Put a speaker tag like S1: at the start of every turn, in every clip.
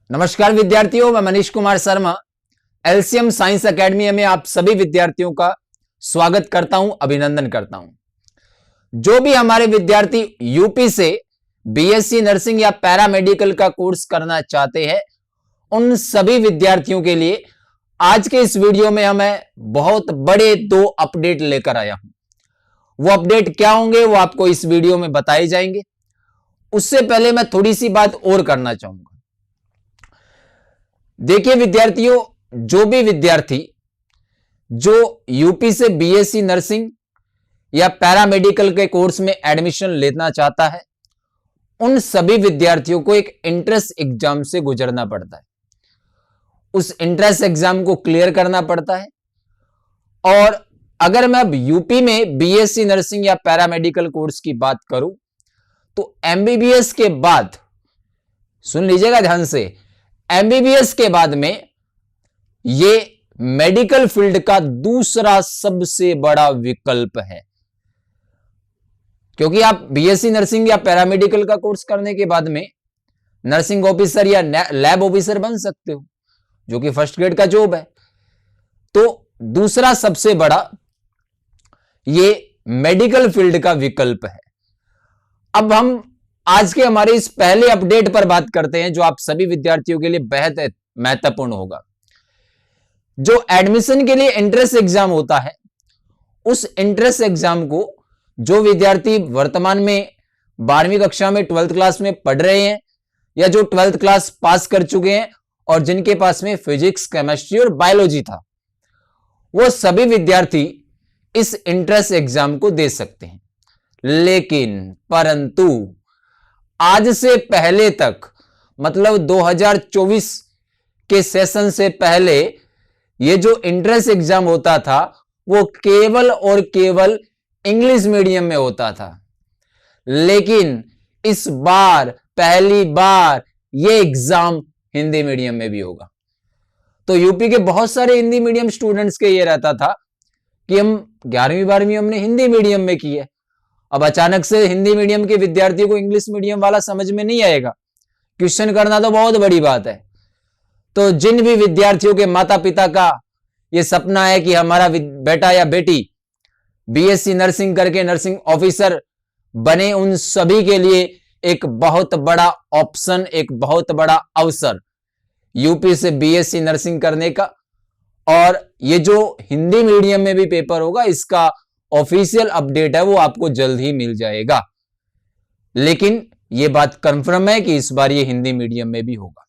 S1: नमस्कार विद्यार्थियों, मैं Manish Kumar Sharma LCM science academy में आप सभी विद्यार्थियों का स्वागत करता हूं, अभिनंदन करता हूं। जो भी हमारे विद्यार्थी यूपी से बीएससी नर्सिंग या पैरामेडिकल का कोर्स करना चाहते हैं, उन सभी विद्यार्थियों के लिए आज के इस वीडियो में मैं बहुत बड़े 2 अपडेट लेकर आया हूं। वो अपडेट क्या होंगे वो आपको इस वीडियो में बताए जाएंगे। उससे पहले मैं थोड़ी सी बात और करना चाहूंगा। देखिए विद्यार्थियों, जो भी विद्यार्थी जो यूपी से बीएससी नर्सिंग या पैरामेडिकल के कोर्स में एडमिशन लेना चाहता है, उन सभी विद्यार्थियों को एक एंट्रेंस एग्जाम से गुजरना पड़ता है। उस एंट्रेंस एग्जाम को क्लियर करना पड़ता है। और अगर मैं अब यूपी में बीएससी नर्सिंग या पैरामेडिकल कोर्स की बात करूं तो एमबीबीएस के बाद, सुन लीजिएगा ध्यान से, एमबीबीएस के बाद में यह मेडिकल फील्ड का दूसरा सबसे बड़ा विकल्प है। क्योंकि आप बीएससी नर्सिंग या पैरामेडिकल का कोर्स करने के बाद में नर्सिंग ऑफिसर या लैब ऑफिसर बन सकते हो, जो कि फर्स्ट ग्रेड का जॉब है। तो दूसरा सबसे बड़ा यह मेडिकल फील्ड का विकल्प है। अब हम आज के हमारे इस पहले अपडेट पर बात करते हैं, जो आप सभी विद्यार्थियों के लिए बेहद महत्वपूर्ण होगा। जो एडमिशन के लिए एंट्रेंस एग्जाम होता है, उस एंट्रेंस एग्जाम को जो विद्यार्थी वर्तमान में 12वीं कक्षा में 12th क्लास में पढ़ रहे हैं या जो 12th क्लास पास कर चुके हैं और जिनके पास में फिजिक्स, केमिस्ट्री और बायोलॉजी था, वो सभी विद्यार्थी इस एंट्रेंस एग्जाम को दे सकते हैं। लेकिन परंतु आज से पहले तक, मतलब 2024 के सेशन से पहले, यह जो एंट्रेंस एग्जाम होता था वो केवल और केवल इंग्लिश मीडियम में होता था। लेकिन इस बार पहली बार यह एग्जाम हिंदी मीडियम में भी होगा। तो यूपी के बहुत सारे हिंदी मीडियम स्टूडेंट्स के ये रहता था कि हम 11वीं 12वीं हमने हिंदी मीडियम में की है, अब अचानक से हिंदी मीडियम के विद्यार्थियों को इंग्लिश मीडियम वाला समझ में नहीं आएगा। क्वेश्चन करना तो बहुत बड़ी बात है। तो जिन भी विद्यार्थियों के माता पिता का यह सपना है कि हमारा बेटा या बेटी बीएससी नर्सिंग करके नर्सिंग ऑफिसर बने, उन सभी के लिए एक बहुत बड़ा ऑप्शन, एक बहुत बड़ा अवसर यूपी से बीएससी नर्सिंग करने का। और ये जो हिंदी मीडियम में भी पेपर होगा, इसका ऑफिशियल अपडेट है वो आपको जल्द ही मिल जाएगा। लेकिन यह बात कंफर्म है कि इस बार ये हिंदी मीडियम में भी होगा।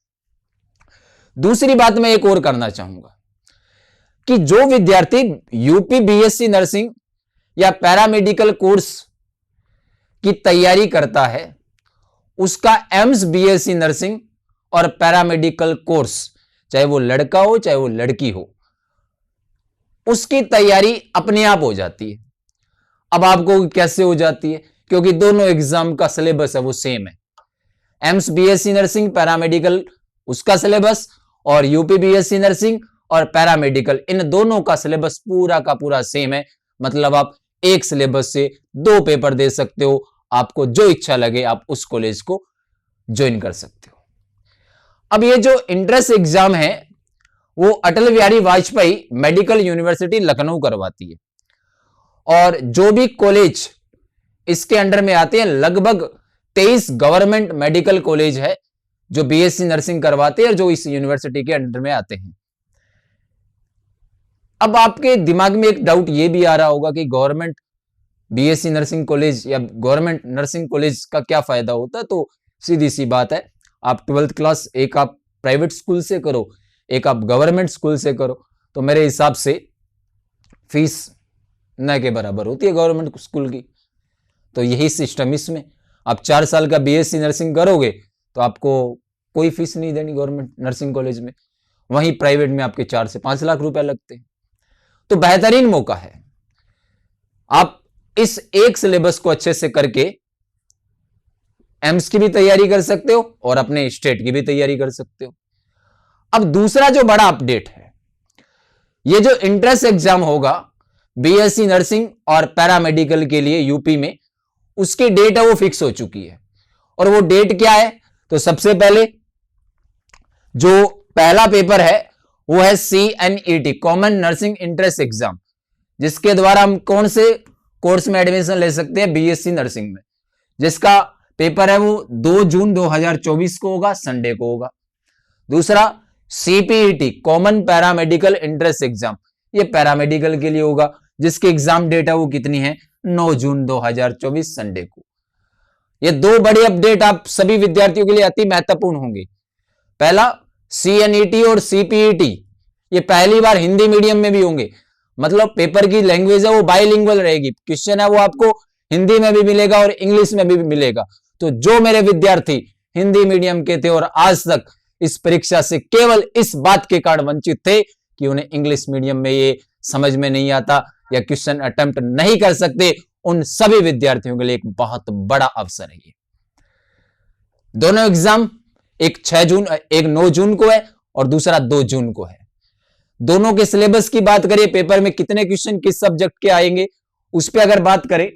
S1: दूसरी बात मैं एक और करना चाहूंगा कि जो विद्यार्थी यूपी बीएससी नर्सिंग या पैरामेडिकल कोर्स की तैयारी करता है, उसका एम्स बीएससी नर्सिंग और पैरामेडिकल कोर्स, चाहे वो लड़का हो चाहे वो लड़की हो, उसकी तैयारी अपने आप हो जाती है। अब आपको कैसे हो जाती है? क्योंकि दोनों एग्जाम का सिलेबस है वो सेम है। एम्स बीएससी नर्सिंग पैरामेडिकल उसका सिलेबस और यूपी बीएससी नर्सिंग और पैरामेडिकल, इन दोनों का सिलेबस पूरा का पूरा सेम है। मतलब आप एक सिलेबस से 2 पेपर दे सकते हो। आपको जो इच्छा लगे आप उस कॉलेज को ज्वाइन कर सकते हो। अब ये जो एंट्रेंस एग्जाम है वो अटल बिहारी वाजपेयी मेडिकल यूनिवर्सिटी लखनऊ करवाती है। और जो भी कॉलेज इसके अंडर में आते हैं, लगभग 23 गवर्नमेंट मेडिकल कॉलेज है जो बीएससी नर्सिंग करवाते हैं और जो इस यूनिवर्सिटी के अंडर में आते हैं। अब आपके दिमाग में एक डाउट यह भी आ रहा होगा कि गवर्नमेंट बीएससी नर्सिंग कॉलेज या गवर्नमेंट नर्सिंग कॉलेज का क्या फायदा होता है? तो सीधी सी बात है, आप 12th क्लास एक आप प्राइवेट स्कूल से करो, एक आप गवर्नमेंट स्कूल से करो, तो मेरे हिसाब से फीस न के बराबर होती है गवर्नमेंट स्कूल की। तो यही सिस्टम इसमें, आप 4 साल का बीएससी नर्सिंग करोगे तो आपको कोई फीस नहीं देनी गवर्नमेंट नर्सिंग कॉलेज में। वहीं प्राइवेट में आपके 4 से 5 लाख रुपए लगते हैं। तो बेहतरीन मौका है, आप इस एक सिलेबस को अच्छे से करके एम्स की भी तैयारी कर सकते हो और अपने स्टेट की भी तैयारी कर सकते हो। अब दूसरा जो बड़ा अपडेट है, ये जो एंट्रेंस एग्जाम होगा बीएससी नर्सिंग और पैरामेडिकल के लिए यूपी में, उसकी डेट है वो फिक्स हो चुकी है। और वो डेट क्या है? तो सबसे पहले जो पहला पेपर है वो है CNET, common nursing entrance exam, जिसके द्वारा हम कौन से कोर्स में एडमिशन ले सकते हैं, BSc नर्सिंग में, जिसका पेपर है वो 2 जून 2024 को होगा, संडे को होगा। दूसरा CPET, common paramedical entrance exam, ये पैरामेडिकल के लिए होगा, जिसकी एग्जाम डेट है वो कितनी है, 9 जून 2024 संडे को। ये दो बड़ी अपडेट आप सभी विद्यार्थियों के लिए अति महत्वपूर्ण होंगे। पहला CNET और CPET ये पहली बार हिंदी मीडियम में भी होंगे, मतलब पेपर की लैंग्वेज है वो बाइलिंगुअल रहेगी, क्वेश्चन है वो आपको हिंदी में भी मिलेगा और इंग्लिश में भी मिलेगा। तो जो मेरे विद्यार्थी हिंदी मीडियम के थे और आज तक इस परीक्षा से केवल इस बात के कारण वंचित थे कि उन्हें इंग्लिश मीडियम में ये समझ में नहीं आता या क्वेश्चन अटेम्प्ट नहीं कर सकते, उन सभी विद्यार्थियों के लिए एक बहुत बड़ा अवसर है ये। दोनों एग्जाम, एक 6 जून, एक 9 जून को है और दूसरा 2 जून को है। दोनों के सिलेबस की बात करें, पेपर में कितने क्वेश्चन किस सब्जेक्ट के आएंगे, उस पर अगर बात करें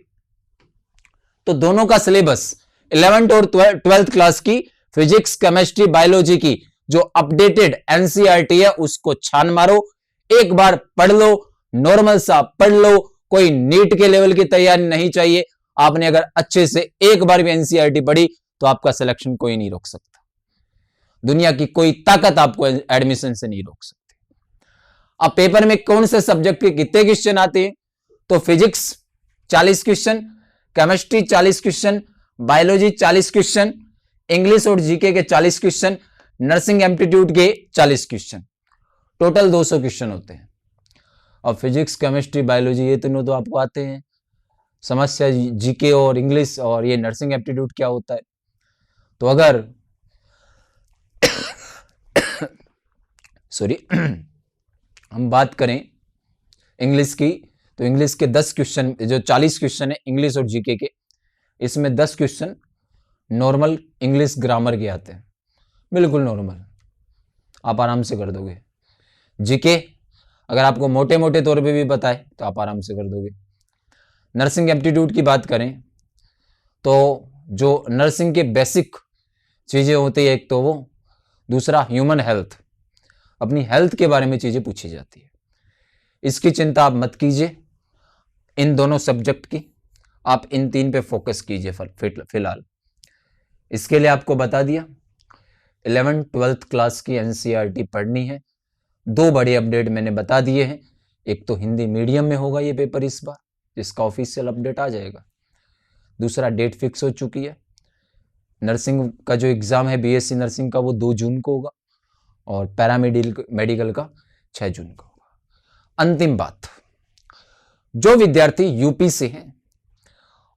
S1: तो दोनों का सिलेबस 11th और 12th क्लास की फिजिक्स, केमिस्ट्री, बायोलॉजी की जो अपडेटेड NCERT है उसको छान मारो, एक बार पढ़ लो, नॉर्मल सा पढ़ लो, कोई नीट के लेवल की तैयारी नहीं चाहिए। आपने अगर अच्छे से एक बार भी NCERT पढ़ी तो आपका सिलेक्शन कोई नहीं रोक सकता, दुनिया की कोई ताकत आपको एडमिशन से नहीं रोक सकती। अब पेपर में कौन से सब्जेक्ट के कितने क्वेश्चन आते हैं, तो physics 40 question, chemistry 40 question, biology 40 question, English और जीके के 40 क्वेश्चन, नर्सिंग एप्टीट्यूड के 40 क्वेश्चन, टोटल 200 क्वेश्चन होते हैं। और फिजिक्स, केमिस्ट्री, बायोलॉजी ये तीनों तो आपको आते हैं, समस्या जीके और इंग्लिश, और ये नर्सिंग एप्टीट्यूड क्या होता है। तो अगर सॉरी हम बात करें इंग्लिश की, तो इंग्लिश के 10 क्वेश्चन, जो 40 क्वेश्चन है इंग्लिश और जीके के, इसमें 10 क्वेश्चन नॉर्मल इंग्लिश ग्रामर के आते हैं, बिल्कुल नॉर्मल, आप आराम से कर दोगे। जीके अगर आपको मोटे मोटे तौर पे भी बताए तो आप आराम से कर दोगे। नर्सिंग एप्टीट्यूड की बात करें तो जो नर्सिंग के बेसिक चीज़ें होती है, एक तो वो, दूसरा ह्यूमन हेल्थ, अपनी हेल्थ के बारे में चीज़ें पूछी जाती है। इसकी चिंता आप मत कीजिए, इन दोनों सब्जेक्ट की आप इन 3 पे फोकस कीजिए फिलहाल। इसके लिए आपको बता दिया 11th 12th क्लास की NCERT पढ़नी है। 2 बड़े अपडेट मैंने बता दिए हैं, एक तो हिंदी मीडियम में होगा ये पेपर इस बार, जिसका ऑफिशियल अपडेट आ जाएगा। दूसरा डेट फिक्स हो चुकी है, नर्सिंग का जो एग्ज़ाम है BSc नर्सिंग का वो 2 जून को होगा और पैरामेडिकल का 6 जून को होगा। अंतिम बात, जो विद्यार्थी यूपी से हैं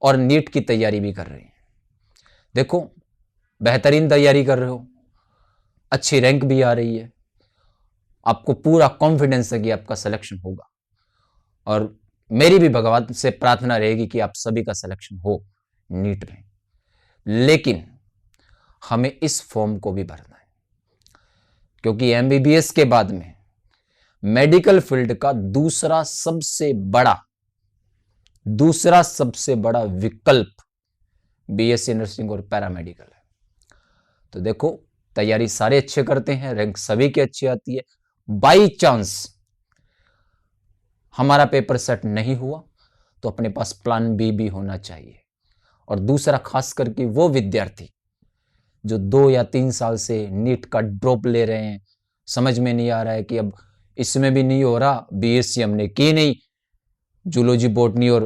S1: और नीट की तैयारी भी कर रहे हैं, देखो बेहतरीन तैयारी कर रहे हो, अच्छी रैंक भी आ रही है, आपको पूरा कॉन्फिडेंस है कि आपका सिलेक्शन होगा, और मेरी भी भगवान से प्रार्थना रहेगी कि आप सभी का सिलेक्शन हो नीट में। लेकिन हमें इस फॉर्म को भी भरना है, क्योंकि MBBS के बाद में मेडिकल फील्ड का दूसरा सबसे बड़ा विकल्प BSc नर्सिंग और पैरामेडिकल है। तो देखो तैयारी सारे अच्छे करते हैं, रैंक सभी की अच्छी आती है। बाई चांस हमारा पेपर सेट नहीं हुआ तो अपने पास प्लान B भी होना चाहिए। और दूसरा, खास करके वो विद्यार्थी जो 2 या 3 साल से नीट का ड्रॉप ले रहे हैं, समझ में नहीं आ रहा है कि अब इसमें भी नहीं हो रहा, BSc हमने की नहीं, जूलॉजी, बॉटनी और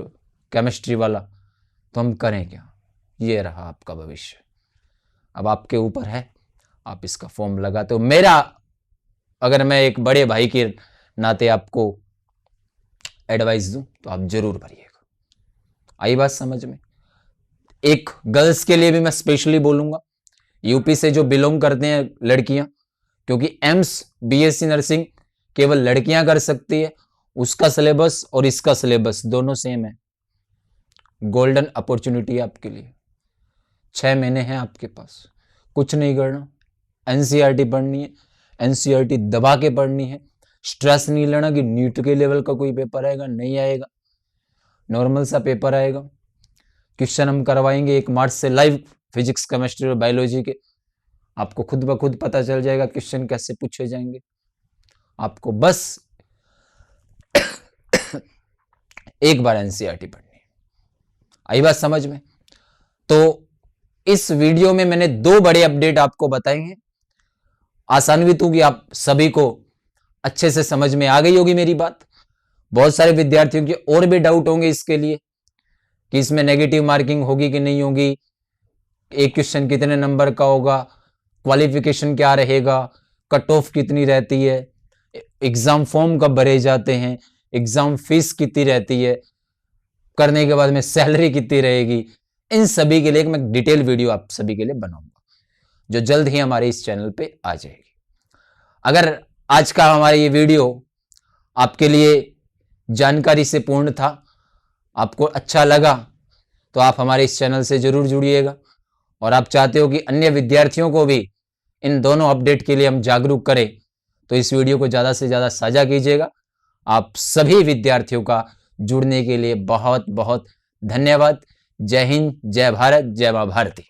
S1: केमिस्ट्री वाला, तो हम करें क्या। ये रहा आपका भविष्य, अब आपके ऊपर है, आप इसका फॉर्म लगाते हो। मेरा, अगर मैं एक बड़े भाई के नाते आपको एडवाइस दूं तो आप जरूर भरिएगा। आई बात समझ में। एक गर्ल्स के लिए भी मैं स्पेशली बोलूंगा, यूपी से जो बिलोंग करते हैं लड़कियां, क्योंकि एम्स BSc नर्सिंग केवल लड़कियां कर सकती है, उसका सिलेबस और इसका सिलेबस दोनों सेम है। गोल्डन अपॉर्चुनिटी है आपके लिए, 6 महीने हैं आपके पास, कुछ नहीं करना, NCERT पढ़नी है, NCERT दबा के पढ़नी है, स्ट्रेस नहीं लेना कि नीट के लेवल का कोई पेपर आएगा, नहीं आएगा, नॉर्मल सा पेपर आएगा। क्वेश्चन हम करवाएंगे 1 मार्च से लाइव, फिजिक्स, केमिस्ट्री और बायोलॉजी के, आपको खुद ब खुद पता चल जाएगा क्वेश्चन कैसे पूछे जाएंगे। आपको बस एक बार एनसीईआरटी पढ़नी है। आई बात समझ में? तो इस वीडियो में मैंने 2 बड़े अपडेट आपको बताए हैं। आसान्वित हूं कि आप सभी को अच्छे से समझ में आ गई होगी मेरी बात। बहुत सारे विद्यार्थियों के और भी डाउट होंगे इसके लिए कि इसमें नेगेटिव मार्किंग होगी कि नहीं होगी, एक क्वेश्चन कितने नंबर का होगा, क्वालिफिकेशन क्या रहेगा, कट ऑफ कितनी रहती है, एग्जाम फॉर्म कब भरे जाते हैं, एग्जाम फीस कितनी रहती है, करने के बाद में सैलरी कितनी रहेगी। इन सभी के लिए मैं डिटेल वीडियो आप सभी के लिए बनाऊंगा जो जल्द ही हमारे इस चैनल पे आ जाएगी। अगर आज का हमारा ये वीडियो आपके लिए जानकारी से पूर्ण था, आपको अच्छा लगा, तो आप हमारे इस चैनल से जरूर जुड़िएगा। और आप चाहते हो कि अन्य विद्यार्थियों को भी इन दोनों अपडेट के लिए हम जागरूक करें, तो इस वीडियो को ज़्यादा से ज़्यादा साझा कीजिएगा। आप सभी विद्यार्थियों का जुड़ने के लिए बहुत बहुत धन्यवाद। जय हिंद, जय भारत, जय मां भारती।